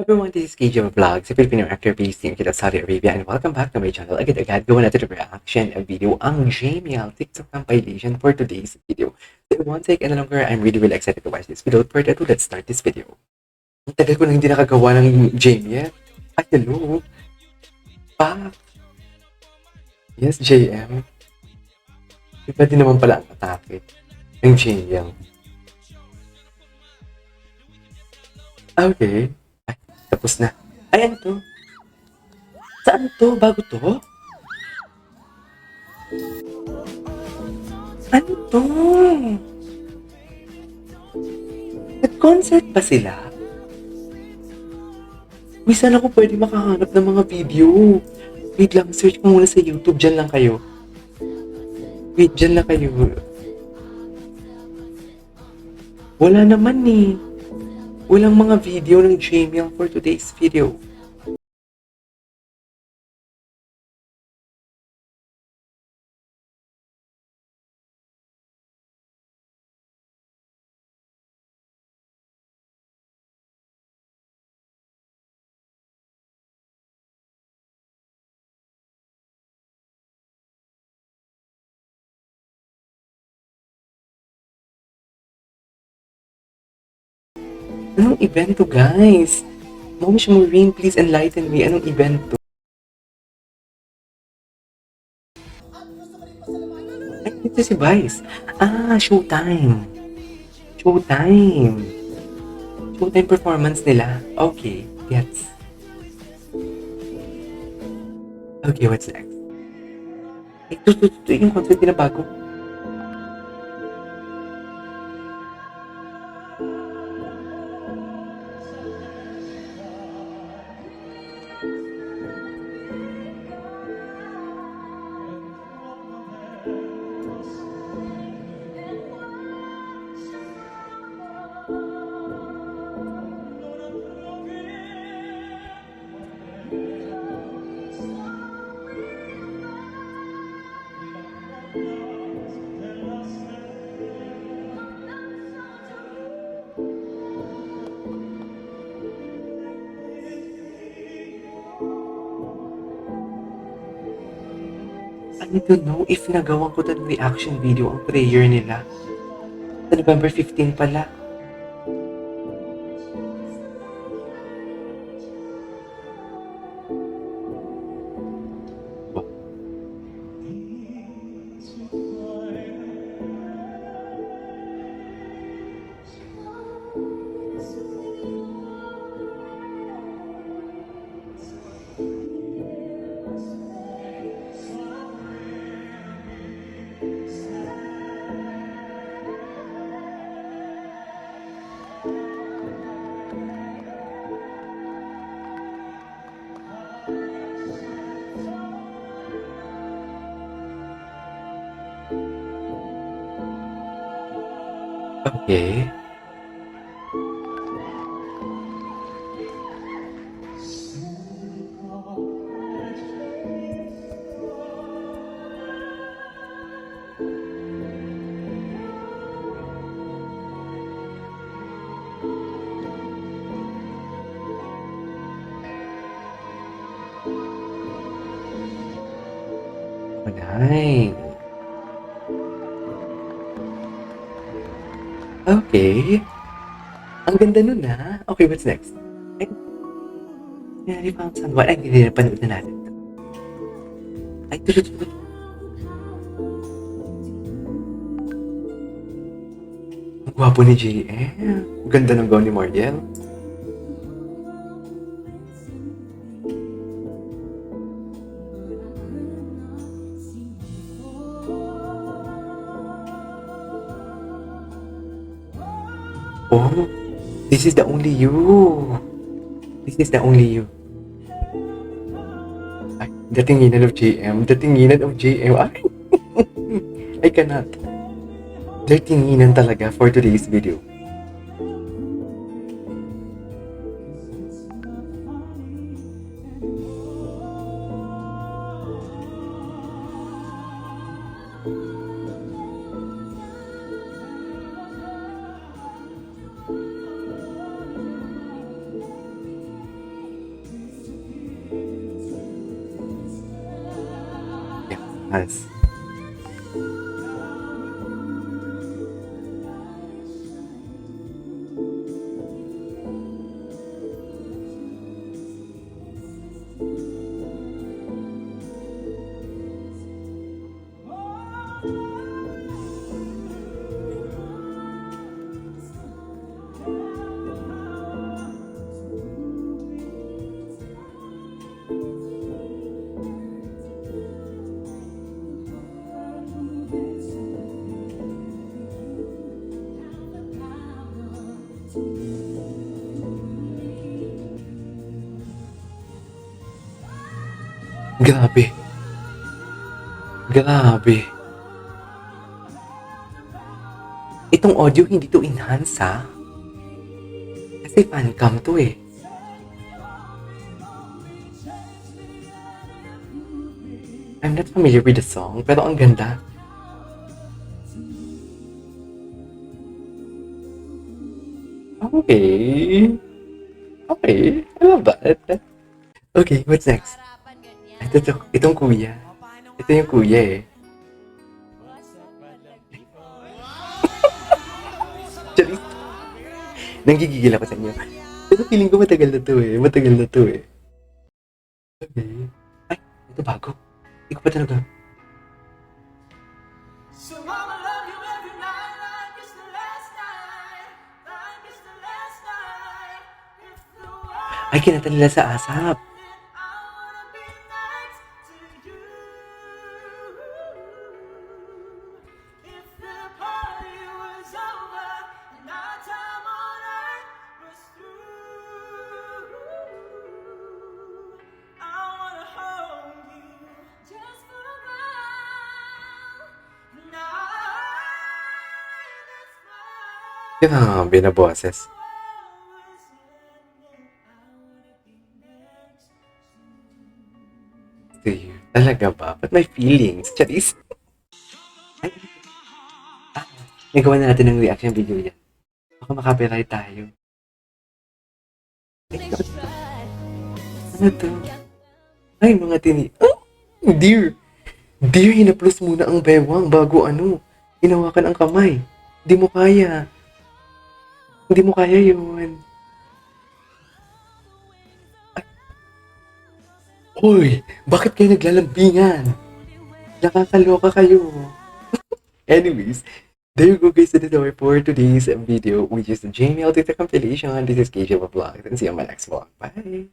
Everyone, this is KJ Vlogs, a Filipino actor based in Jeddah, Saudi Arabia, and welcome back to my channel. Agad-agad, gawa natin ang reaction video ang Jamiel TikTok compilation for today's video. So, it won't take any longer. I'm really excited to watch this video. Without further ado, let's start this video. Ang tagal ko na hindi nakagawa ng Jamiel. Ay, hello. Pa. Yes, JM. Iba din naman pala ang atake ng Jamiel. Okay. Ay, tapos na. Ay, ano to? Saan to? Bago to? Ano to? Nag-concert ba sila? Misan ako pwede makahanap ng mga video. Wait lang, search ko muna sa YouTube. Diyan lang kayo. Wait, diyan lang kayo. Wala naman eh. Walang mga video ng Jamiel for today's video. Anong event to, guys? Momish Maureen, please enlighten me. Anong event to? Ay, ito si Vice. Ah, Showtime. Showtime. Showtime performance nila. Okay, gets. Okay, what's next? Ay, ito yung concert na bago. I don't know if nagawa ko ng reaction video ang prayer nila. Sa November 15 pala. Okay. Oh, nice. Okay. Ang ganda nun ah. Okay, what's next? Ay, I found someone. Ay, hindi na panood na natin. Ay, tulot. Ang gwapo ni JM. Ang ganda ng gown ni Mariel. Oh, this is the only you. This is the only you. Ay, datinginan of JM. Datinginan of JM. Ay, I cannot. Datinginan talaga for today's video. Yes. Grabe. Grabe. Itong audio hindi to enhance ha. Kasi fan cam to eh. I'm not familiar with the song, pero ang ganda. Okay. Okay. I love that. Okay, what's next? Itong kuya. Ito yung kuya eh. Charis. Nanggigigil ako sa inyo. Pero feeling ko matagal na to eh. Matagal na to eh. Okay. Ay, ito bago. Hindi ko pa talaga. Ay, kinanta nila sa ASAP. Grabe na boses. Dude, talaga ba? Ba't may feelings? Charis? Ay, nagawa na natin ng reaction video yan. Baka makapiright tayo. Ay, ano to? Ay, mga tini... Oh! Dear! Dear, hinaplos muna ang bewang bago ano. Hinawakan ang kamay. Hindi mo kaya. Hindi mo kaya yun. Hoy, bakit kayo naglalambingan? Nakakaloka kayo. Anyways, there you go guys, that is our for today's video, which is the JML Data compilation. This is KJ Vlogs, and see you on my next vlog. Bye!